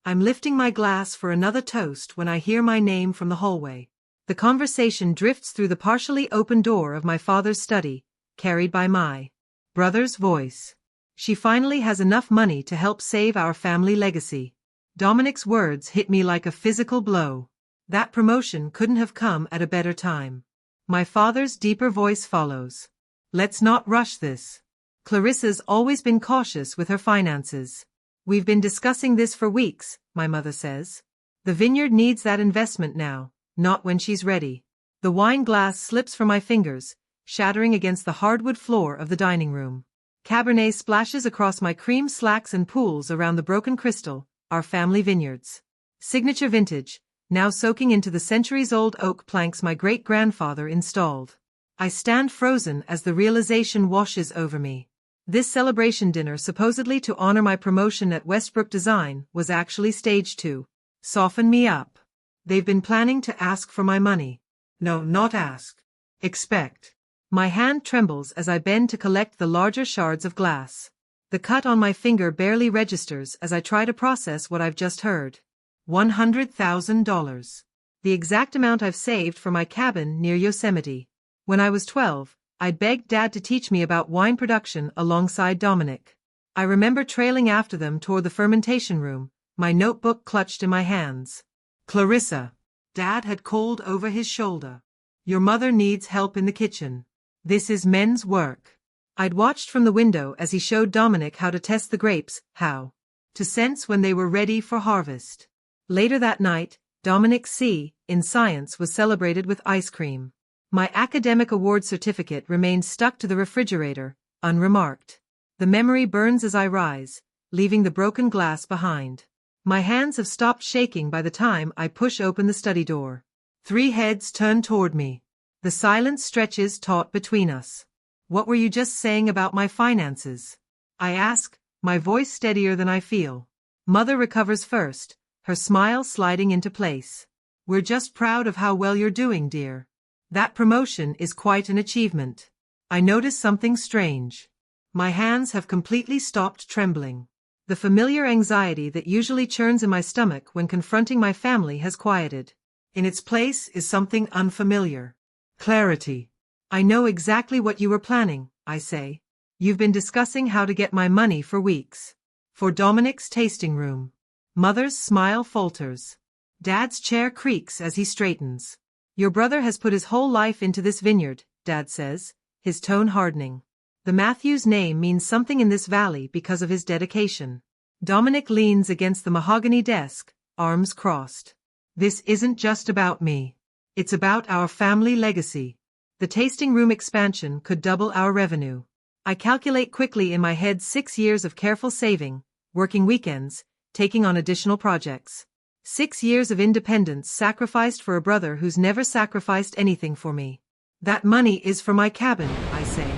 I'm lifting my glass for another toast when I hear my name from the hallway. The conversation drifts through the partially open door of my father's study, carried by my brother's voice. She finally has enough money to help save our family legacy. Dominic's words hit me like a physical blow. That promotion couldn't have come at a better time. My father's deeper voice follows. Let's not rush this. Clarissa's always been cautious with her finances. We've been discussing this for weeks, my mother says. The vineyard needs that investment now, not when she's ready. The wine glass slips from my fingers, shattering against the hardwood floor of the dining room. Cabernet splashes across my cream slacks and pools around the broken crystal, our family vineyards. Signature vintage, now soaking into the centuries-old oak planks my great-grandfather installed. I stand frozen as the realization washes over me. This celebration dinner, supposedly to honor my promotion at Westbrook Design, was actually staged to soften me up. They've been planning to ask for my money. No, not ask. Expect. My hand trembles as I bend to collect the larger shards of glass. The cut on my finger barely registers as I try to process what I've just heard. $100,000. The exact amount I've saved for my cabin near Yosemite. When I was 12, I begged Dad to teach me about wine production alongside Dominic. I remember trailing after them toward the fermentation room, my notebook clutched in my hands. Clarissa. Dad had called over his shoulder. Your mother needs help in the kitchen. This is men's work. I'd watched from the window as he showed Dominic how to test the grapes, how to sense when they were ready for harvest. Later that night, Dominic's C in science was celebrated with ice cream. My academic award certificate remains stuck to the refrigerator, unremarked. The memory burns as I rise, leaving the broken glass behind. My hands have stopped shaking by the time I push open the study door. 3 heads turn toward me. The silence stretches taut between us. What were you just saying about my finances? I ask, my voice steadier than I feel. Mother recovers first, her smile sliding into place. We're just proud of how well you're doing, dear. That promotion is quite an achievement. I notice something strange. My hands have completely stopped trembling. The familiar anxiety that usually churns in my stomach when confronting my family has quieted. In its place is something unfamiliar. Clarity. I know exactly what you were planning, I say. You've been discussing how to get my money for weeks. For Dominic's tasting room. Mother's smile falters. Dad's chair creaks as he straightens. Your brother has put his whole life into this vineyard, Dad says, his tone hardening. The Matthews name means something in this valley because of his dedication. Dominic leans against the mahogany desk, arms crossed. This isn't just about me. It's about our family legacy. The tasting room expansion could double our revenue. I calculate quickly in my head 6 years of careful saving, working weekends, taking on additional projects. 6 years of independence sacrificed for a brother who's never sacrificed anything for me. That money is for my cabin, I say.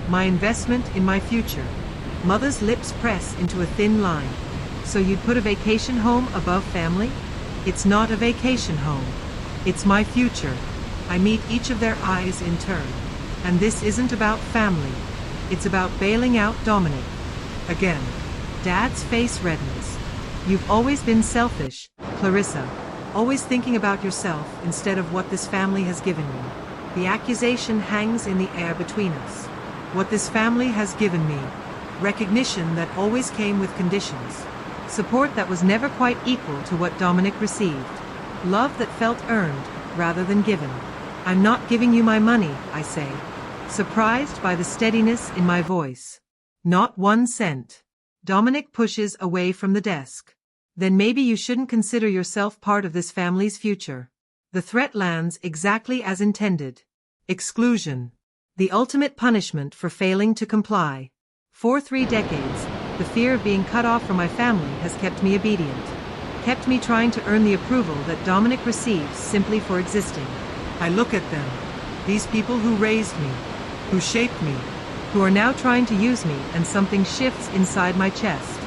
My investment in my future. Mother's lips press into a thin line. So you'd put a vacation home above family? It's not a vacation home. It's my future. I meet each of their eyes in turn. And this isn't about family. It's about bailing out Dominic. Again. Dad's face reddens. You've always been selfish, Clarissa. Always thinking about yourself instead of what this family has given you. The accusation hangs in the air between us. What this family has given me. Recognition that always came with conditions. Support that was never quite equal to what Dominic received. Love that felt earned, rather than given. I'm not giving you my money, I say. Surprised by the steadiness in my voice. Not 1 cent. Dominic pushes away from the desk. Then maybe you shouldn't consider yourself part of this family's future. The threat lands exactly as intended. Exclusion. The ultimate punishment for failing to comply. For 3 decades, the fear of being cut off from my family has kept me obedient. Kept me trying to earn the approval that Dominic receives simply for existing. I look at them. These people who raised me, who shaped me, who are now trying to use me, and something shifts inside my chest.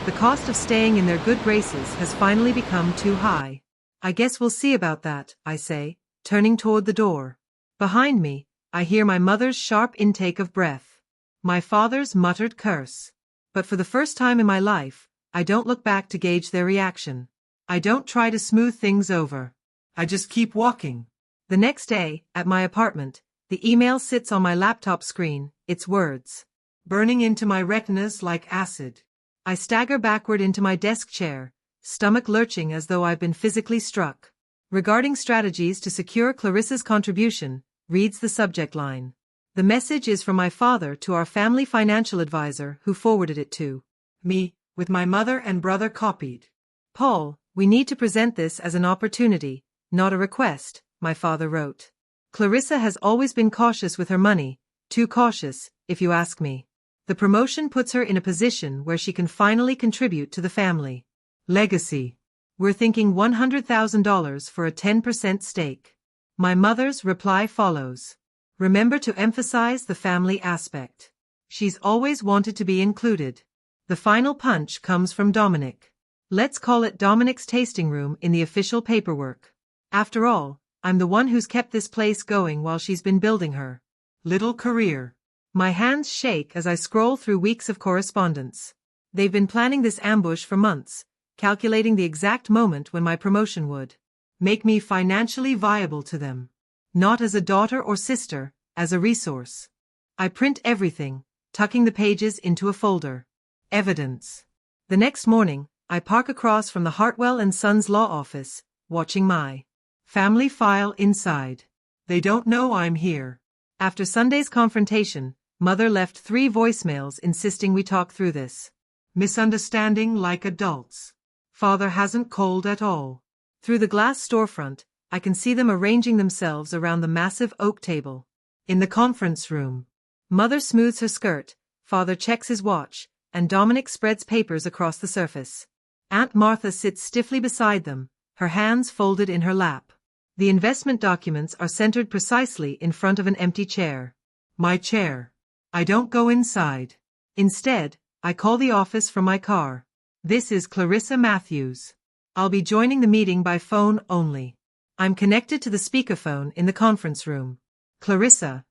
The cost of staying in their good graces has finally become too high. I guess we'll see about that, I say, turning toward the door. Behind me, I hear my mother's sharp intake of breath. My father's muttered curse. But for the first time in my life, I don't look back to gauge their reaction. I don't try to smooth things over. I just keep walking. The next day, at my apartment, the email sits on my laptop screen, its words burning into my retinas like acid. I stagger backward into my desk chair, stomach lurching as though I've been physically struck. Regarding strategies to secure Clarissa's contribution, reads the subject line. The message is from my father to our family financial advisor, who forwarded it to me, with my mother and brother copied. Paul, we need to present this as an opportunity, not a request, my father wrote. Clarissa has always been cautious with her money, too cautious, if you ask me. The promotion puts her in a position where she can finally contribute to the family legacy. We're thinking $100,000 for a 10% stake. My mother's reply follows. Remember to emphasize the family aspect. She's always wanted to be included. The final punch comes from Dominic. Let's call it Dominic's tasting room in the official paperwork. After all, I'm the one who's kept this place going while she's been building her little career. My hands shake as I scroll through weeks of correspondence. They've been planning this ambush for months, calculating the exact moment when my promotion would make me financially viable to them. Not as a daughter or sister, as a resource. I print everything, tucking the pages into a folder. Evidence. The next morning, I park across from the Hartwell & Sons law office, watching my family file inside. They don't know I'm here. After Sunday's confrontation, Mother left 3 voicemails insisting we talk through this misunderstanding like adults. Father hasn't called at all. Through the glass storefront, I can see them arranging themselves around the massive oak table. In the conference room, Mother smooths her skirt, Father checks his watch, and Dominic spreads papers across the surface. Aunt Martha sits stiffly beside them, her hands folded in her lap. The investment documents are centered precisely in front of an empty chair. My chair. I don't go inside. Instead, I call the office from my car. This is Clarissa Matthews. I'll be joining the meeting by phone only. I'm connected to the speakerphone in the conference room. Clarissa.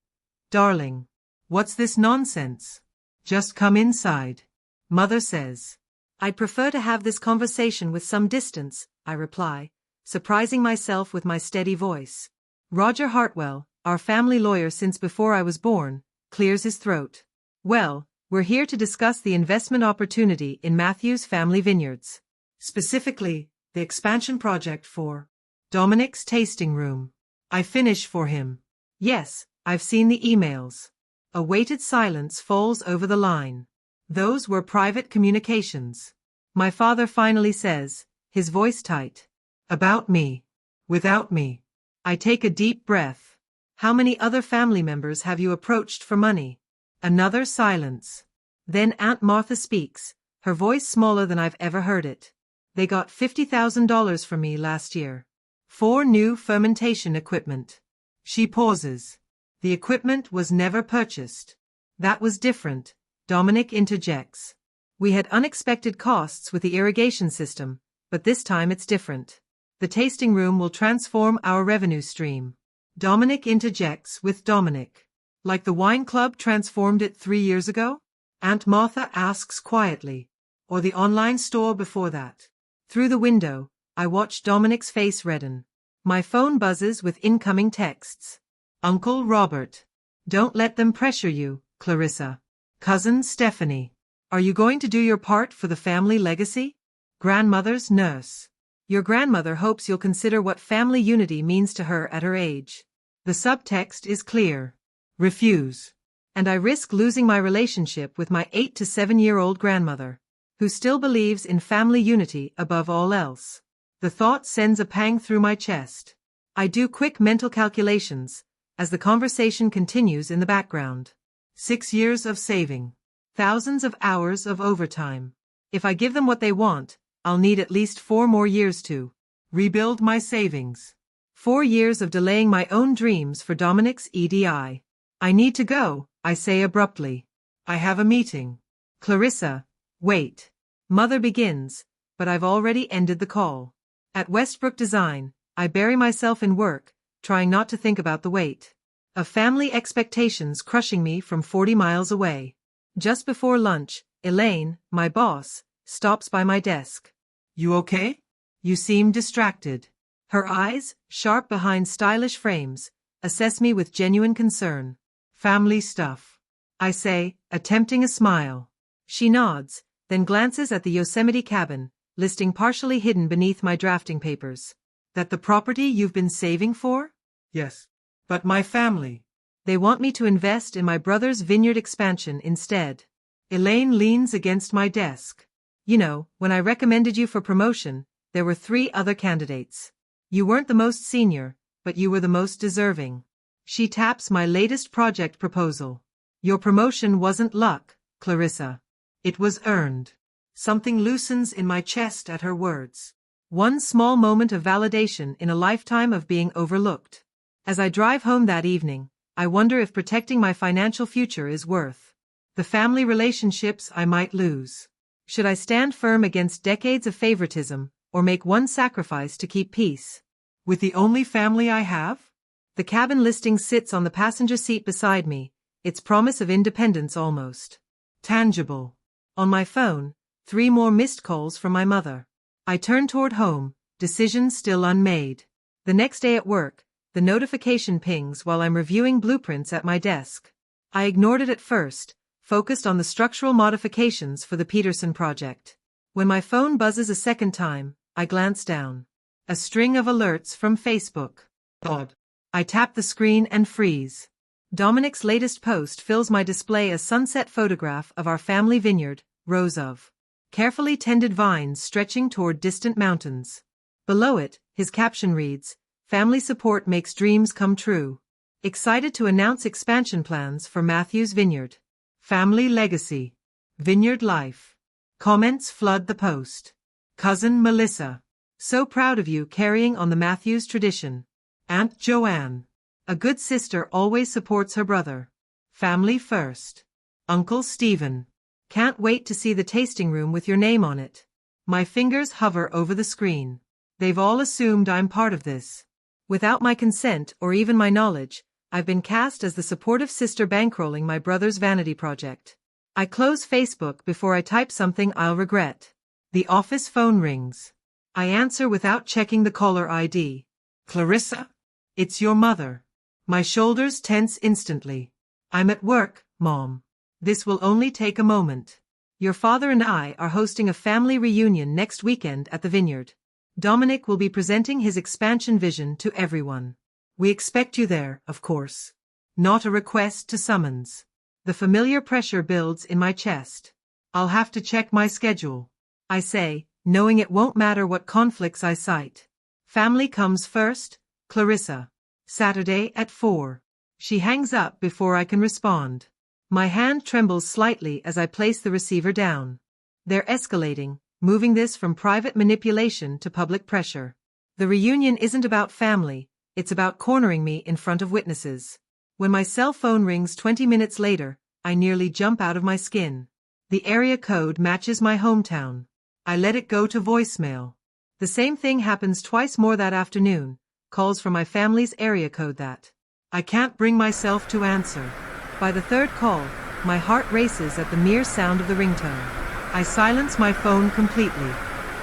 Darling. What's this nonsense? Just come inside. Mother says. I'd prefer to have this conversation with some distance, I reply, surprising myself with my steady voice. Roger Hartwell, our family lawyer since before I was born, clears his throat. Well, we're here to discuss the investment opportunity in Matthews Family Vineyards. Specifically, the expansion project for Dominic's tasting room. I finish for him. Yes, I've seen the emails. A weighted silence falls over the line. Those were private communications. My father finally says, his voice tight. About me. Without me. I take a deep breath. How many other family members have you approached for money? Another silence. Then Aunt Martha speaks, her voice smaller than I've ever heard it. They got $50,000 from me last year. 4 new fermentation equipment. She pauses. The equipment was never purchased. That was different, Dominic interjects. We had unexpected costs with the irrigation system, but this time it's different. The tasting room will transform our revenue stream. Dominic interjects with Dominic. Like the wine club transformed it 3 years ago? Aunt Martha asks quietly. Or the online store before that? Through the window, I watch Dominic's face redden. My phone buzzes with incoming texts. Uncle Robert. Don't let them pressure you, Clarissa. Cousin Stephanie. Are you going to do your part for the family legacy? Grandmother's nurse. Your grandmother hopes you'll consider what family unity means to her at her age. The subtext is clear. Refuse. And I risk losing my relationship with my 8 to 7-year-old grandmother, who still believes in family unity above all else. The thought sends a pang through my chest. I do quick mental calculations, as the conversation continues in the background. 6 years of saving. Thousands of hours of overtime. If I give them what they want, I'll need at least 4 more years to rebuild my savings. 4 years of delaying my own dreams for Dominic's EDI. I need to go, I say abruptly. I have a meeting. Clarissa, wait. Mother begins, but I've already ended the call. At Westbrook Design, I bury myself in work, trying not to think about the weight of family expectations crushing me from 40 miles away. Just before lunch, Elaine, my boss, stops by my desk. You okay? You seem distracted. Her eyes, sharp behind stylish frames, assess me with genuine concern. Family stuff, I say, attempting a smile. She nods, then glances at the Yosemite cabin, listing partially hidden beneath my drafting papers. That the property you've been saving for? Yes. But my family. They want me to invest in my brother's vineyard expansion instead. Elaine leans against my desk. You know, when I recommended you for promotion, there were 3 other candidates. You weren't the most senior, but you were the most deserving. She taps my latest project proposal. Your promotion wasn't luck, Clarissa. It was earned. Something loosens in my chest at her words. One small moment of validation in a lifetime of being overlooked. As I drive home that evening, I wonder if protecting my financial future is worth the family relationships I might lose. Should I stand firm against decades of favoritism, or make one sacrifice to keep peace? With the only family I have? The cabin listing sits on the passenger seat beside me, its promise of independence almost tangible. On my phone, 3 more missed calls from my mother. I turn toward home, decision still unmade. The next day at work, the notification pings while I'm reviewing blueprints at my desk. I ignored it at first, focused on the structural modifications for the Peterson project. When my phone buzzes a second time, I glance down. A string of alerts from Facebook. Odd. I tap the screen and freeze. Dominic's latest post fills my display, a sunset photograph of our family vineyard, rows of carefully tended vines stretching toward distant mountains. Below it, his caption reads, "Family support makes dreams come true. Excited to announce expansion plans for Matthew's Vineyard. Family legacy. Vineyard life." Comments flood the post. Cousin Melissa. So proud of you carrying on the Matthews tradition. Aunt Joanne. A good sister always supports her brother. Family first. Uncle Stephen. Can't wait to see the tasting room with your name on it. My fingers hover over the screen. They've all assumed I'm part of this. Without my consent or even my knowledge, I've been cast as the supportive sister bankrolling my brother's vanity project. I close Facebook before I type something I'll regret. The office phone rings. I answer without checking the caller ID. Clarissa? It's your mother. My shoulders tense instantly. I'm at work, Mom. This will only take a moment. Your father and I are hosting a family reunion next weekend at the Vineyard. Dominic will be presenting his expansion vision to everyone. We expect you there, of course. Not a request to summons. The familiar pressure builds in my chest. I'll have to check my schedule, I say, knowing it won't matter what conflicts I cite. Family comes first, Clarissa. Saturday at 4. She hangs up before I can respond. My hand trembles slightly as I place the receiver down. They're escalating, moving this from private manipulation to public pressure. The reunion isn't about family, it's about cornering me in front of witnesses. When my cell phone rings 20 minutes later, I nearly jump out of my skin. The area code matches my hometown. I let it go to voicemail. The same thing happens twice more that afternoon, calls from my family's area code that I can't bring myself to answer. By the third call, my heart races at the mere sound of the ringtone. I silence my phone completely.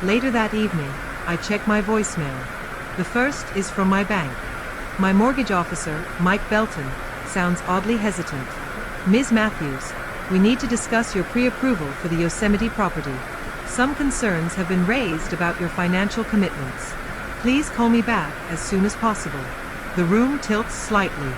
Later that evening, I check my voicemail. The first is from my bank. My mortgage officer, Mike Belton, sounds oddly hesitant. Ms. Matthews, we need to discuss your pre-approval for the Yosemite property. Some concerns have been raised about your financial commitments. Please call me back as soon as possible. The room tilts slightly.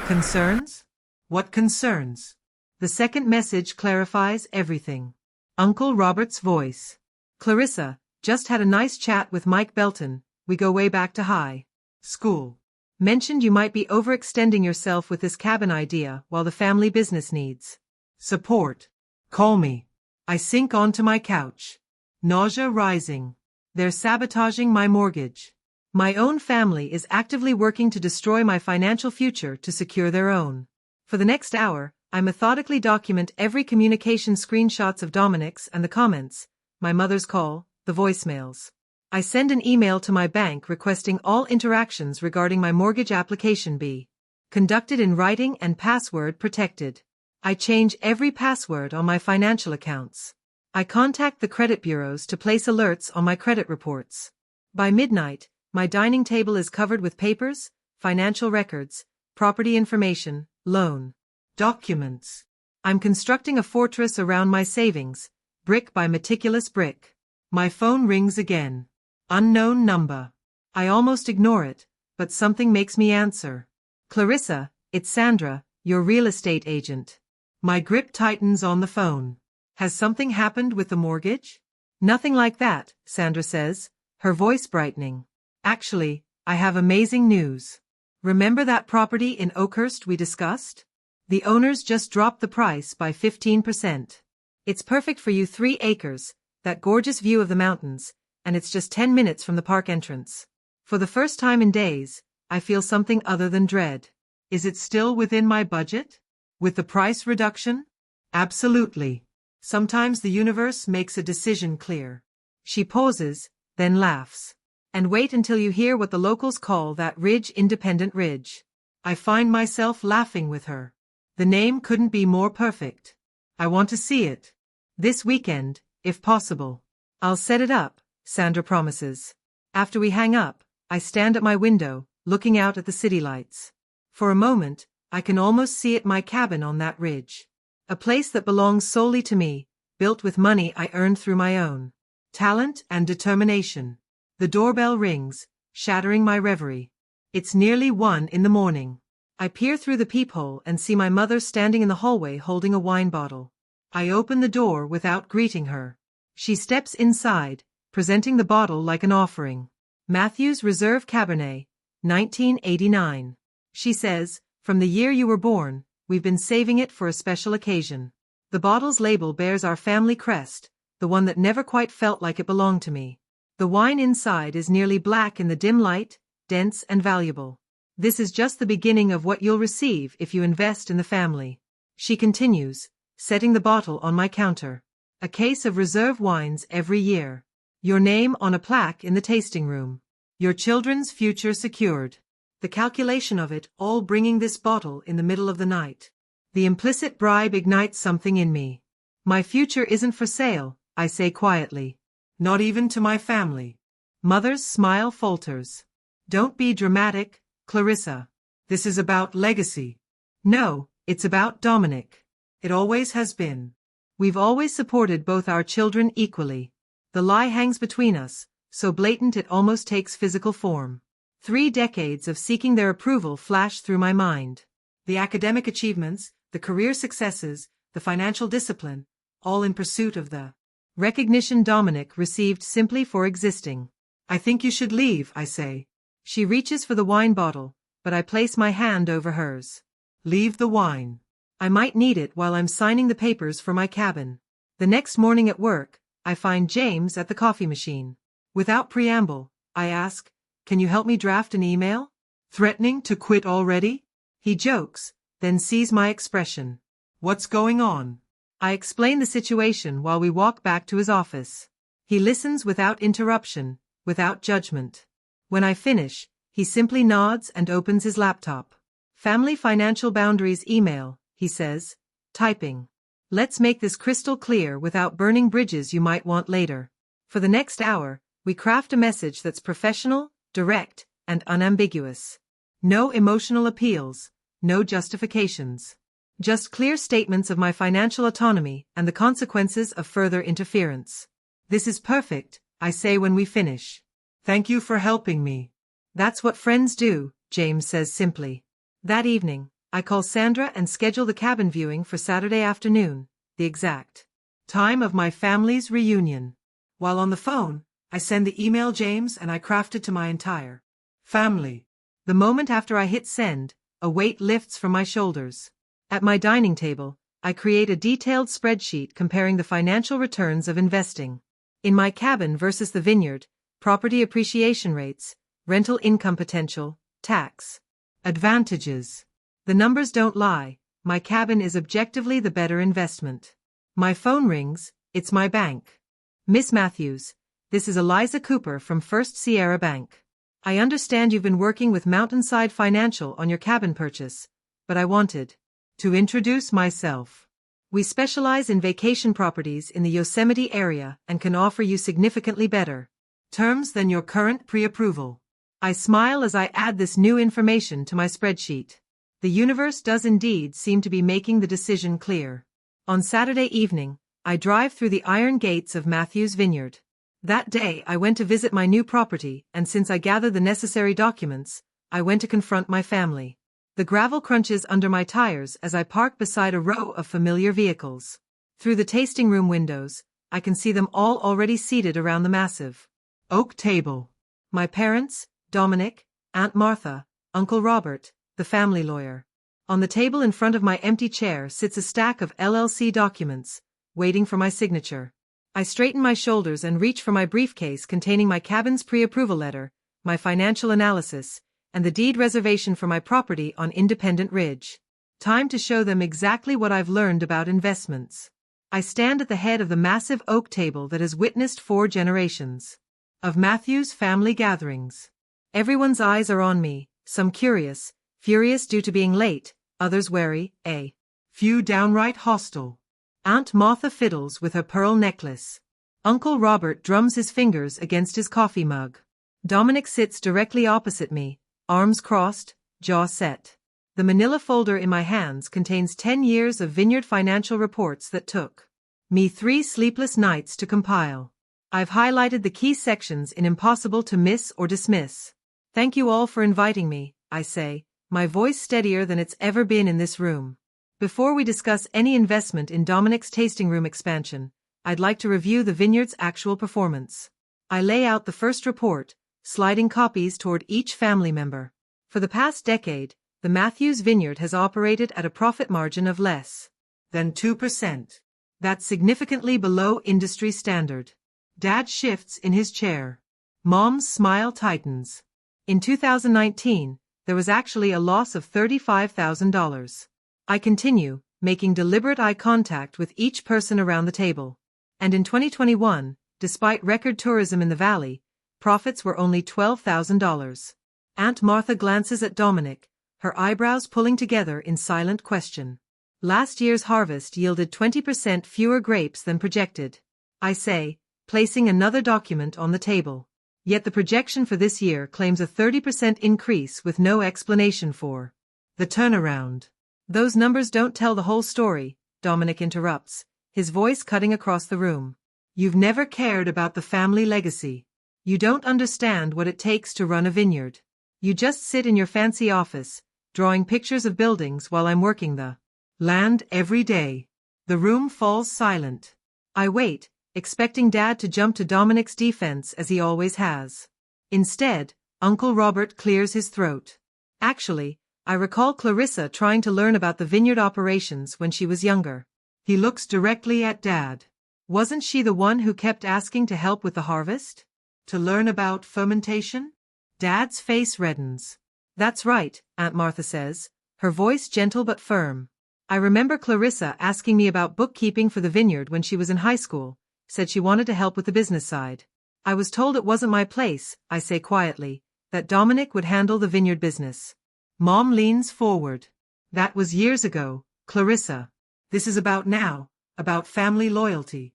Concerns? What concerns? The second message clarifies everything. Uncle Robert's voice. Clarissa, just had a nice chat with Mike Belton. We go way back to high school. Mentioned you might be overextending yourself with this cabin idea while the family business needs support. Call me. I sink onto my couch. Nausea rising. They're sabotaging my mortgage. My own family is actively working to destroy my financial future to secure their own. For the next hour, I methodically document every communication, screenshots of Dominic's and the comments, my mother's call, the voicemails. I send an email to my bank requesting all interactions regarding my mortgage application be conducted in writing and password protected. I change every password on my financial accounts. I contact the credit bureaus to place alerts on my credit reports. By midnight, my dining table is covered with papers, financial records, property information, loan documents. I'm constructing a fortress around my savings, brick by meticulous brick. My phone rings again. Unknown number. I almost ignore it, but something makes me answer. Clarissa, it's Sandra, your real estate agent. My grip tightens on the phone. Has something happened with the mortgage? Nothing like that, Sandra says, her voice brightening. Actually, I have amazing news. Remember that property in Oakhurst we discussed? The owners just dropped the price by 15%. It's perfect for you, 3 acres, that gorgeous view of the mountains, and it's just 10 minutes from the park entrance. For the first time in days, I feel something other than dread. Is it still within my budget? With the price reduction? Absolutely. Sometimes the universe makes a decision clear. She pauses, then laughs. And wait until you hear what the locals call that ridge, Independent Ridge. I find myself laughing with her. The name couldn't be more perfect. I want to see it. This weekend, if possible. I'll set it up, Sandra promises. After we hang up, I stand at my window, looking out at the city lights. For a moment, I can almost see it, my cabin on that ridge. A place that belongs solely to me, built with money I earned through my own talent and determination. The doorbell rings, shattering my reverie. It's nearly 1 in the morning. I peer through the peephole and see my mother standing in the hallway holding a wine bottle. I open the door without greeting her. She steps inside, presenting the bottle like an offering. Matthews Reserve Cabernet, 1989. She says, from the year you were born, we've been saving it for a special occasion. The bottle's label bears our family crest, the one that never quite felt like it belonged to me. The wine inside is nearly black in the dim light, dense and valuable. This is just the beginning of what you'll receive if you invest in the family. She continues, setting the bottle on my counter. A case of reserve wines every year. Your name on a plaque in the tasting room. Your children's future secured. The calculation of it all, bringing this bottle in the middle of the night. The implicit bribe ignites something in me. My future isn't for sale, I say quietly. Not even to my family. Mother's smile falters. Don't be dramatic, Clarissa. This is about legacy. No, it's about Dominic. It always has been. We've always supported both our children equally. The lie hangs between us, so blatant it almost takes physical form. 3 decades of seeking their approval flash through my mind. The academic achievements, the career successes, the financial discipline, all in pursuit of the recognition Dominic received simply for existing. I think you should leave, I say. She reaches for the wine bottle, but I place my hand over hers. Leave the wine. I might need it while I'm signing the papers for my cabin. The next morning at work, I find James at the coffee machine. Without preamble, I ask, can you help me draft an email? Threatening to quit already? He jokes, then sees my expression. What's going on? I explain the situation while we walk back to his office. He listens without interruption, without judgment. When I finish, he simply nods and opens his laptop. Family Financial Boundaries email, he says, typing. Let's make this crystal clear without burning bridges you might want later. For the next hour, we craft a message that's professional, direct, and unambiguous. No emotional appeals, no justifications. Just clear statements of my financial autonomy and the consequences of further interference. This is perfect, I say when we finish. Thank you for helping me. That's what friends do, James says simply. That evening, I call Sandra and schedule the cabin viewing for Saturday afternoon, the exact time of my family's reunion. While on the phone, I send the email James and I craft it to my entire family. The moment after I hit send, a weight lifts from my shoulders. At my dining table, I create a detailed spreadsheet comparing the financial returns of investing in my cabin versus the vineyard, property appreciation rates, rental income potential, tax advantages. The numbers don't lie, my cabin is objectively the better investment. My phone rings, it's my bank. Miss Matthews, this is Eliza Cooper from First Sierra Bank. I understand you've been working with Mountainside Financial on your cabin purchase, but I wanted to introduce myself. We specialize in vacation properties in the Yosemite area and can offer you significantly better terms than your current pre-approval. I smile as I add this new information to my spreadsheet. The universe does indeed seem to be making the decision clear. On Saturday evening, I drive through the iron gates of Matthew's Vineyard. That day I went to visit my new property, and since I gathered the necessary documents, I went to confront my family. The gravel crunches under my tires as I park beside a row of familiar vehicles. Through the tasting room windows, I can see them all already seated around the massive oak table. My parents, Dominic, Aunt Martha, Uncle Robert, the family lawyer. On the table in front of my empty chair sits a stack of LLC documents, waiting for my signature. I straighten my shoulders and reach for my briefcase containing my cabin's pre-approval letter, my financial analysis, and the deed reservation for my property on Independent Ridge. Time to show them exactly what I've learned about investments. I stand at the head of the massive oak table that has witnessed 4 generations of Matthew's family gatherings. Everyone's eyes are on me, some curious, furious due to being late, others wary, a few downright hostile. Aunt Martha fiddles with her pearl necklace. Uncle Robert drums his fingers against his coffee mug. Dominic sits directly opposite me, arms crossed, jaw set. The manila folder in my hands contains 10 years of Vineyard financial reports that took me 3 sleepless nights to compile. I've highlighted the key sections in impossible to miss or dismiss. Thank you all for inviting me, I say, my voice steadier than it's ever been in this room. Before we discuss any investment in Dominic's tasting room expansion, I'd like to review the Vineyard's actual performance. I lay out the first report, sliding copies toward each family member. For the past decade, the Matthews Vineyard has operated at a profit margin of less than 2%. That's significantly below industry standard. Dad shifts in his chair. Mom's smile tightens. In 2019, there was actually a loss of $35,000. I continue, making deliberate eye contact with each person around the table. And in 2021, despite record tourism in the valley, profits were only $12,000. Aunt Martha glances at Dominic, her eyebrows pulling together in silent question. Last year's harvest yielded 20% fewer grapes than projected. I say, placing another document on the table. Yet the projection for this year claims a 30% increase with no explanation for the turnaround. Those numbers don't tell the whole story, Dominic interrupts, his voice cutting across the room. You've never cared about the family legacy. You don't understand what it takes to run a vineyard. You just sit in your fancy office, drawing pictures of buildings while I'm working the land every day. The room falls silent. I wait, expecting Dad to jump to Dominic's defense as he always has. Instead, Uncle Robert clears his throat. Actually, I recall Clarissa trying to learn about the vineyard operations when she was younger. He looks directly at Dad. Wasn't she the one who kept asking to help with the harvest? To learn about fermentation? Dad's face reddens. That's right, Aunt Martha says, her voice gentle but firm. I remember Clarissa asking me about bookkeeping for the vineyard when she was in high school, said she wanted to help with the business side. I was told it wasn't my place, I say quietly, that Dominic would handle the vineyard business. Mom leans forward. That was years ago, Clarissa. This is about now, about family loyalty.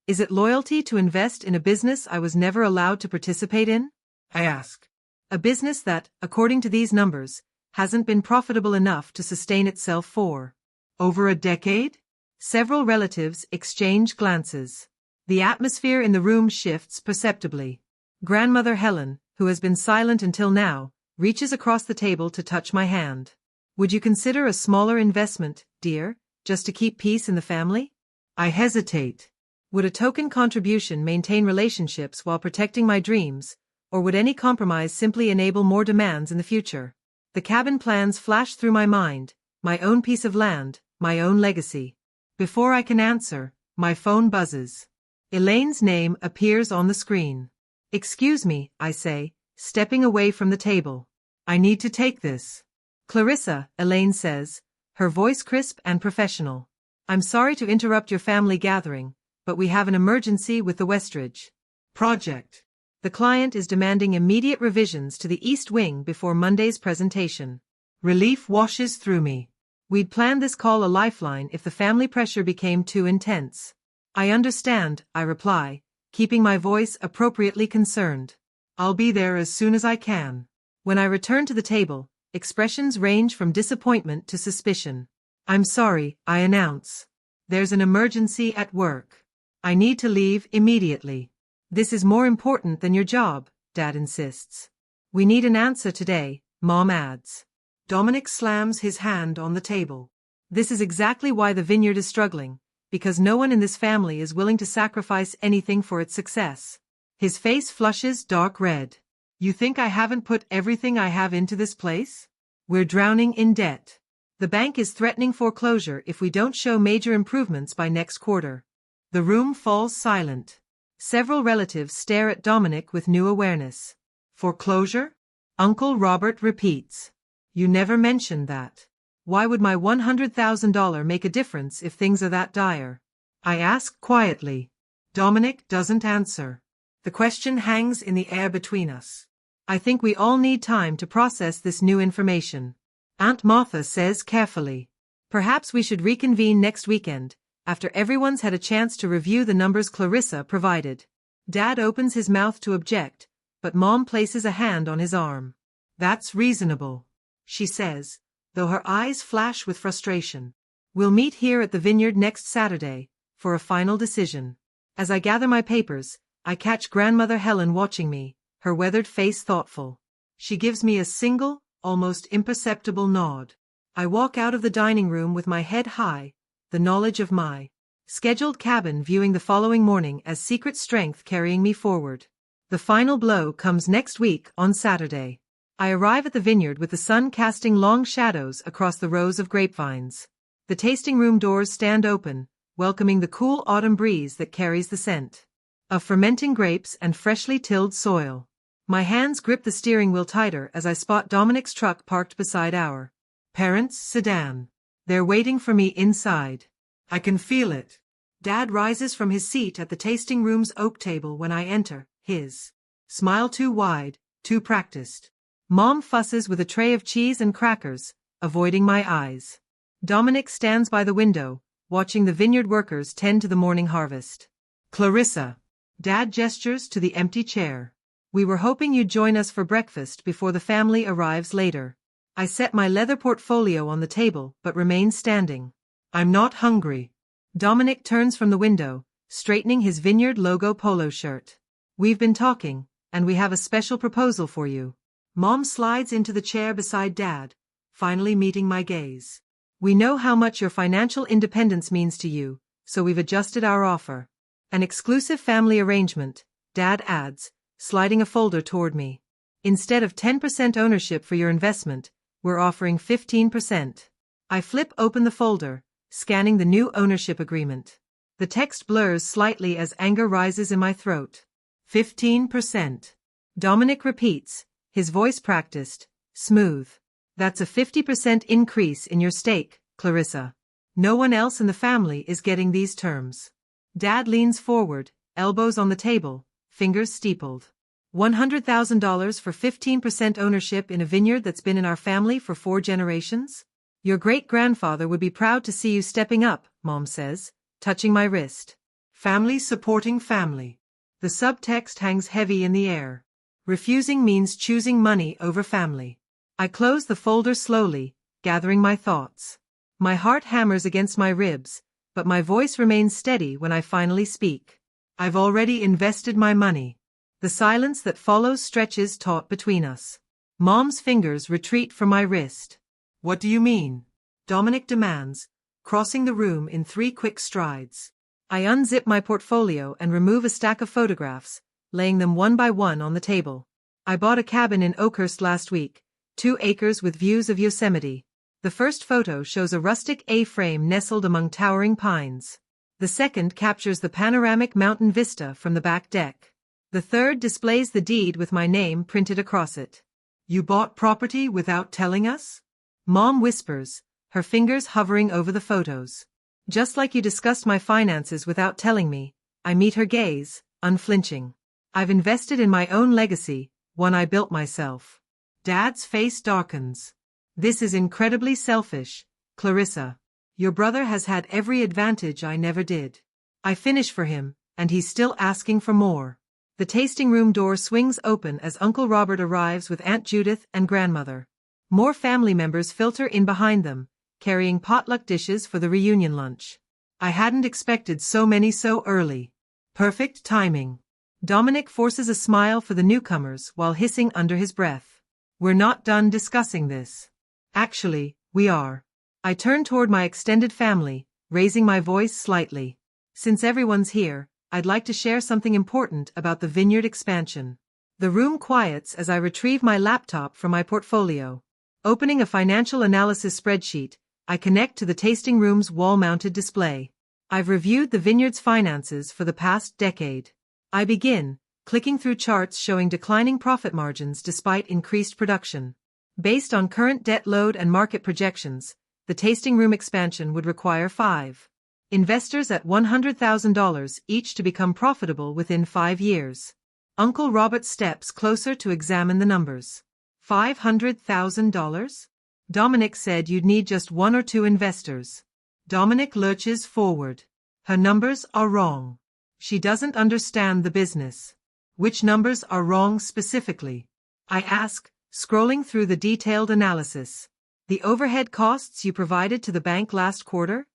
Is it loyalty to invest in a business I was never allowed to participate in? I ask. A business that, according to these numbers, hasn't been profitable enough to sustain itself for over a decade? Several relatives exchange glances. The atmosphere in the room shifts perceptibly. Grandmother Helen, who has been silent until now, reaches across the table to touch my hand. Would you consider a smaller investment, dear, just to keep peace in the family? I hesitate. Would a token contribution maintain relationships while protecting my dreams, or would any compromise simply enable more demands in the future? The cabin plans flash through my mind, my own piece of land, my own legacy. Before I can answer, my phone buzzes. Elaine's name appears on the screen. Excuse me, I say, stepping away from the table. I need to take this. Clarissa, Elaine says, her voice crisp and professional. I'm sorry to interrupt your family gathering, but we have an emergency with the Westridge project. The client is demanding immediate revisions to the East Wing before Monday's presentation. Relief washes through me. We'd planned this call a lifeline if the family pressure became too intense. I understand, I reply, keeping my voice appropriately concerned. I'll be there as soon as I can. When I return to the table, expressions range from disappointment to suspicion. I'm sorry, I announce. There's an emergency at work. I need to leave immediately. This is more important than your job, Dad insists. We need an answer today, Mom adds. Dominic slams his hand on the table. This is exactly why the Vineyard is struggling, because no one in this family is willing to sacrifice anything for its success. His face flushes dark red. You think I haven't put everything I have into this place? We're drowning in debt. The bank is threatening foreclosure if we don't show major improvements by next quarter. The room falls silent. Several relatives stare at Dominic with new awareness. Foreclosure? Uncle Robert repeats. You never mentioned that. Why would my $100,000 make a difference if things are that dire? I ask quietly. Dominic doesn't answer. The question hangs in the air between us. I think we all need time to process this new information. Aunt Martha says carefully. Perhaps we should reconvene next weekend, after everyone's had a chance to review the numbers Clarissa provided. Dad opens his mouth to object, but Mom places a hand on his arm. That's reasonable, she says, though her eyes flash with frustration. We'll meet here at the Vineyard next Saturday, for a final decision. As I gather my papers, I catch Grandmother Helen watching me, her weathered face thoughtful. She gives me a single, almost imperceptible nod. I walk out of the dining room with my head high, the knowledge of my scheduled cabin viewing the following morning as secret strength carrying me forward. The final blow comes next week on Saturday. I arrive at the Vineyard with the sun casting long shadows across the rows of grapevines. The tasting room doors stand open, welcoming the cool autumn breeze that carries the scent of fermenting grapes and freshly tilled soil. My hands grip the steering wheel tighter as I spot Dominic's truck parked beside our parents' sedan. They're waiting for me inside. I can feel it. Dad rises from his seat at the tasting room's oak table when I enter, his smile too wide, too practiced. Mom fusses with a tray of cheese and crackers, avoiding my eyes. Dominic stands by the window, watching the Vineyard workers tend to the morning harvest. Clarissa. Dad gestures to the empty chair. We were hoping you'd join us for breakfast before the family arrives later. I set my leather portfolio on the table but remain standing. I'm not hungry. Dominic turns from the window, straightening his Vineyard logo polo shirt. We've been talking, and we have a special proposal for you. Mom slides into the chair beside Dad, finally meeting my gaze. We know how much your financial independence means to you, so we've adjusted our offer. An exclusive family arrangement, Dad adds, sliding a folder toward me. Instead of 10% ownership for your investment, we're offering 15%. I flip open the folder, scanning the new ownership agreement. The text blurs slightly as anger rises in my throat. 15%. Dominic repeats, his voice practiced, smooth. That's a 50% increase in your stake, Clarissa. No one else in the family is getting these terms. Dad leans forward, elbows on the table, fingers steepled. $100,000 for 15% ownership in a vineyard that's been in our family for 4 generations? Your great-grandfather would be proud to see you stepping up, Mom says, touching my wrist. Family supporting family. The subtext hangs heavy in the air. Refusing means choosing money over family. I close the folder slowly, gathering my thoughts. My heart hammers against my ribs, but my voice remains steady when I finally speak. I've already invested my money. The silence that follows stretches taut between us. Mom's fingers retreat from my wrist. What do you mean? Dominic demands, crossing the room in 3 quick strides. I unzip my portfolio and remove a stack of photographs, laying them one by one on the table. I bought a cabin in Oakhurst last week, 2 acres with views of Yosemite. The first photo shows a rustic A-frame nestled among towering pines. The second captures the panoramic mountain vista from the back deck. The third displays the deed with my name printed across it. You bought property without telling us? Mom whispers, her fingers hovering over the photos. Just like you discussed my finances without telling me, I meet her gaze, unflinching. I've invested in my own legacy, one I built myself. Dad's face darkens. This is incredibly selfish, Clarissa. Your brother has had every advantage I never did. I finish for him, and he's still asking for more. The tasting room door swings open as Uncle Robert arrives with Aunt Judith and grandmother. More family members filter in behind them, carrying potluck dishes for the reunion lunch. I hadn't expected so many so early. Perfect timing. Dominic forces a smile for the newcomers while hissing under his breath. We're not done discussing this. Actually, we are. I turn toward my extended family, raising my voice slightly. Since everyone's here, I'd like to share something important about the Vineyard expansion. The room quiets as I retrieve my laptop from my portfolio. Opening a financial analysis spreadsheet, I connect to the tasting room's wall-mounted display. I've reviewed the Vineyard's finances for the past decade. I begin, clicking through charts showing declining profit margins despite increased production. Based on current debt load and market projections, the tasting room expansion would require 5 investors at $100,000 each to become profitable within 5 years. Uncle Robert steps closer to examine the numbers. $500,000? Dominic said you'd need just 1 or 2 investors. Dominic lurches forward. Her numbers are wrong. She doesn't understand the business. Which numbers are wrong specifically? I ask, scrolling through the detailed analysis. The overhead costs you provided to the bank last quarter?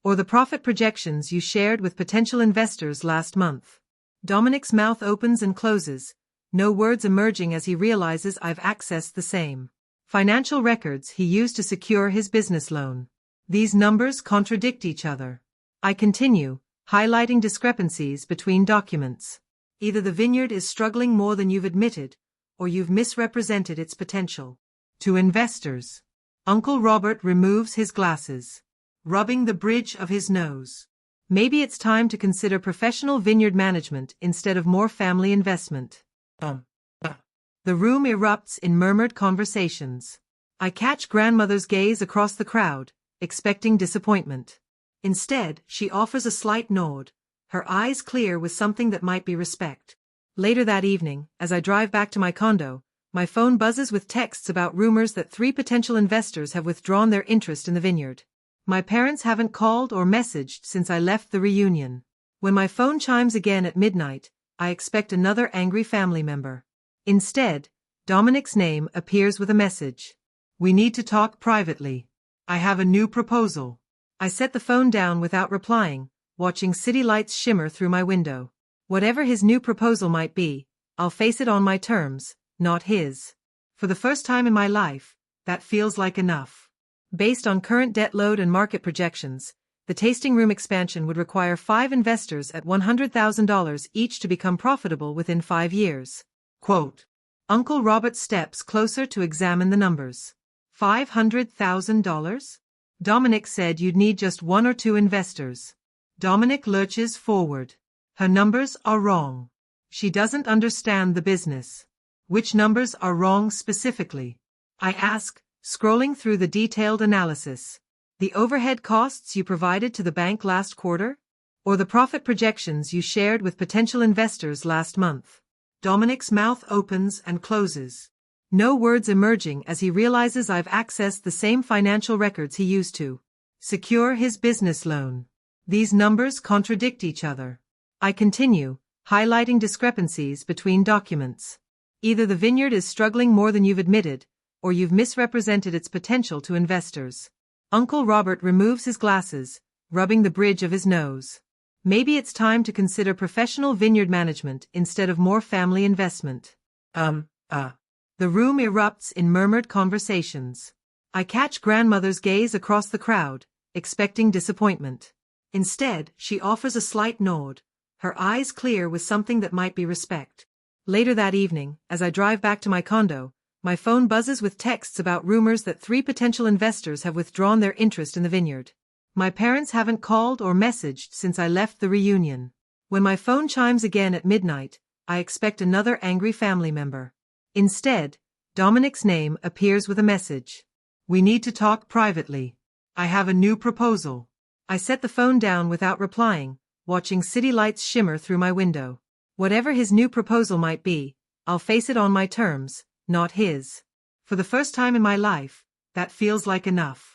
Or the profit projections you shared with potential investors last month? Dominic's mouth opens and closes, no words emerging as he realizes I've accessed the same financial records he used to secure his business loan. These numbers contradict each other. I continue, highlighting discrepancies between documents. Either the Vineyard is struggling more than you've admitted, or you've misrepresented its potential. To investors. Uncle Robert removes his glasses, rubbing the bridge of his nose. Maybe it's time to consider professional vineyard management instead of more family investment. The room erupts in murmured conversations. I catch grandmother's gaze across the crowd, expecting disappointment. Instead, she offers a slight nod, her eyes clear with something that might be respect. Later that evening, as I drive back to my condo, my phone buzzes with texts about rumors that 3 potential investors have withdrawn their interest in the Vineyard. My parents haven't called or messaged since I left the reunion. When my phone chimes again at midnight, I expect another angry family member. Instead, Dominic's name appears with a message. We need to talk privately. I have a new proposal. I set the phone down without replying, watching city lights shimmer through my window. Whatever his new proposal might be, I'll face it on my terms, not his. For the first time in my life, that feels like enough. Based on current debt load and market projections, the tasting room expansion would require 5 investors at $100,000 each to become profitable within 5 years. Quote. Uncle Robert steps closer to examine the numbers. $500,000? Dominic said you'd need just 1 or 2 investors. Dominic lurches forward. Her numbers are wrong. She doesn't understand the business. Which numbers are wrong specifically? I ask, scrolling through the detailed analysis. The overhead costs you provided to the bank last quarter? Or the profit projections you shared with potential investors last month? Dominic's mouth opens and closes. No words emerging as he realizes I've accessed the same financial records he used to secure his business loan. These numbers contradict each other. I continue, highlighting discrepancies between documents. Either the Vineyard is struggling more than you've admitted, or you've misrepresented its potential to investors. Uncle Robert removes his glasses, rubbing the bridge of his nose. Maybe it's time to consider professional vineyard management instead of more family investment. The room erupts in murmured conversations. I catch grandmother's gaze across the crowd, expecting disappointment. Instead, she offers a slight nod, her eyes clear with something that might be respect. Later that evening, as I drive back to my condo, my phone buzzes with texts about rumors that 3 potential investors have withdrawn their interest in the Vineyard. My parents haven't called or messaged since I left the reunion. When my phone chimes again at midnight, I expect another angry family member. Instead, Dominic's name appears with a message. We need to talk privately. I have a new proposal. I set the phone down without replying, watching city lights shimmer through my window. Whatever his new proposal might be, I'll face it on my terms, not his. For the first time in my life, that feels like enough.